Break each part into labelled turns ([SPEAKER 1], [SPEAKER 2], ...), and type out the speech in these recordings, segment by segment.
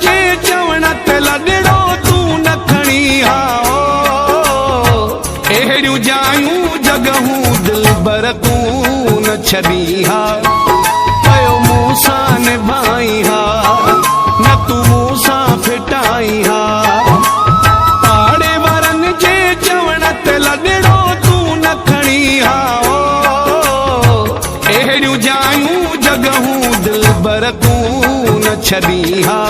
[SPEAKER 1] जे चवण ते लॾड़ो तूं न खणी हा। अहिड़ियूं जायूं जॻहूं दिलबर तूं न छॾी हा। कयो मूं सां निभाई हा, न तूं मूं सां फिटाई हा। पाड़े वारनि जे चवण ते लॾड़ो तूं न खणी हा। अहिड़ियूं जायूं जॻहूं दिलबर तूं न छॾी हा।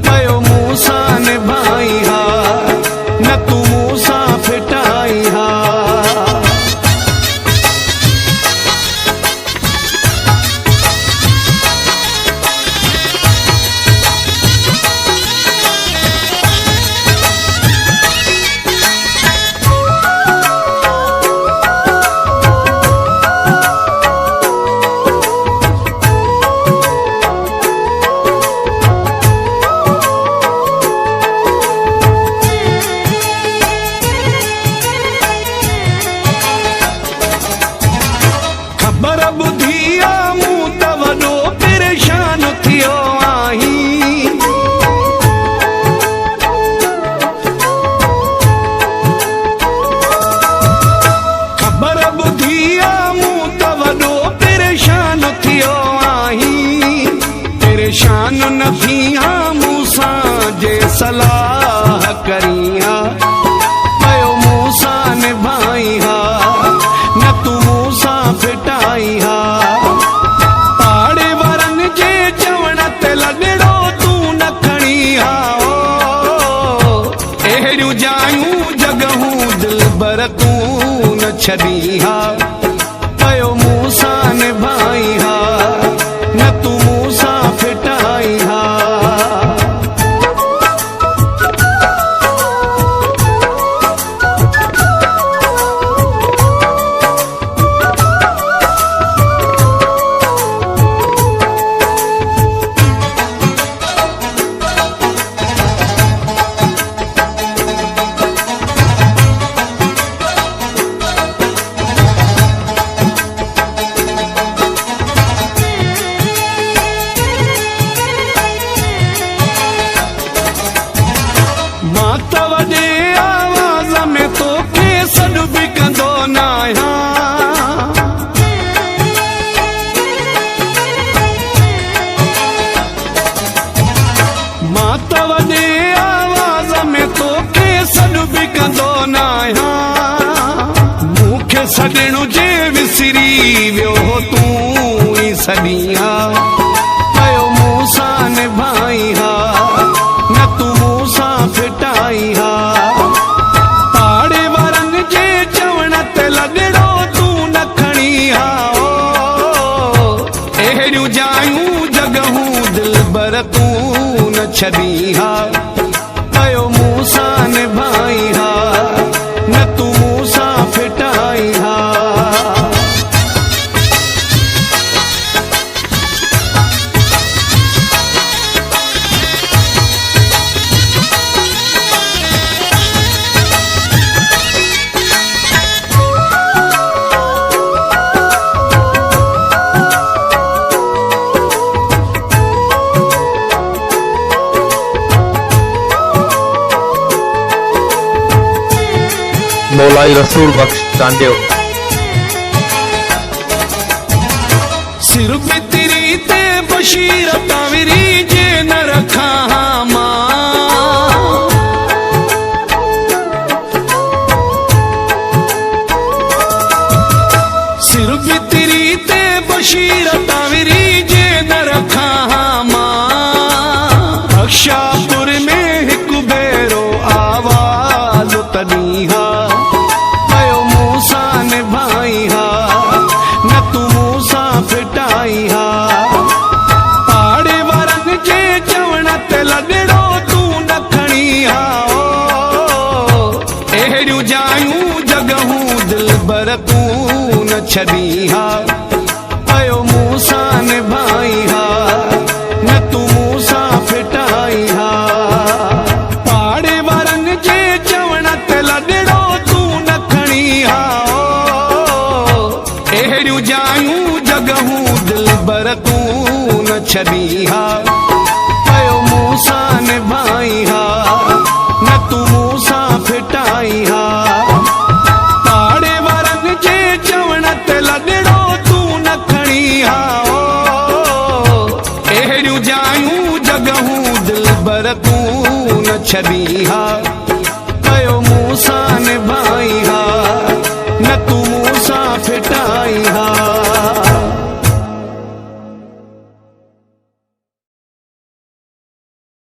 [SPEAKER 1] कयो मूं सां निभाई हा, न तूं मूं सां फिटाई हा। ख़बर ॿुधी आ मूं त वॾो परेशान थियो आहीं। ख़बर ॿुधी आ मूं त वॾो परेशान थियो आहीं। परेशान न थी हा मूं सां जे सलाह करी हा। कयो मूं सां निभाई हा, न तूं मूं सां फिटाई हा। पाड़े वारनि जे चवण ते लॾड़ो तूं न खणी हा। अहिड़ियूं जायूं जॻहूं दिलबर तूं न छॾी हा। कयो मूं सां निभाई हा, न तूं मूं सां फिटाई हा। मां त वॾे आवाज़ में तोखे सॾु बि कंदो न आहियां। मां त वॾे आवाज़ में तोखे सॾु बि कंदो न आहियां। मूंखे सॾणु जे विसरी वियो तूं ई सॾी हा। कयो मूं सां निभाई हा, न तूं मूं सां फिटाई हा। पाड़े वारनि जे चवण ते लॾड़ो तूं न खणी हा। अहिड़ियूं जायूं जॻहूं दिलबर तूं न छॾी हा। कयो मूं सां निभाई हा, न तूं मूं सां फिटाई हा।
[SPEAKER 2] मौलाई रसूल बख्श चांडियो।
[SPEAKER 1] सिर बितरी ते बशीर ताविरी जे न रखा मां। सिर बितरी ते बशीर ताविरी जे न रखा मां। अक्षापुर में हिकु भेरो आवाज़ तॾी हा। कयो मूं सां निभाई हा, न तूं मूं सां फिटाई हा। पाड़े वारनि जे चवण ते लॾड़ो तूं न खणी हा। अहिड़ियूं जायूं जॻहूं। जॻहूं दिलबर तूं न छॾी हा। कयो मूं सां निभाई हा, न तूं मूं सां फिटाई हा। पाड़े वारनि जे चवण ते लॾड़ो तूं न खणी हा। अहिड़ियूं जायूं जॻहूं दिलबर तूं न छॾी हा। कयो मूं सां निभाई हा, न तूं मूं सां फिटाई हा। पाड़े वारनि जे चवण ते लॾड़ो तूं न खणी हा। अहिड़ियूं जायूं जॻहूं दिलबर तूं न छॾी हा। कयो मूं सां निभाई हा, न तू मूसां फिटाई हा। पाड़े वारनि जे चवण ते लॻड़ो तू न खणी हा। अहिड़ियूं जायूं जॻहूं दिलबर तू न छॾी हा। कयो मूसां निभाई हा, न तू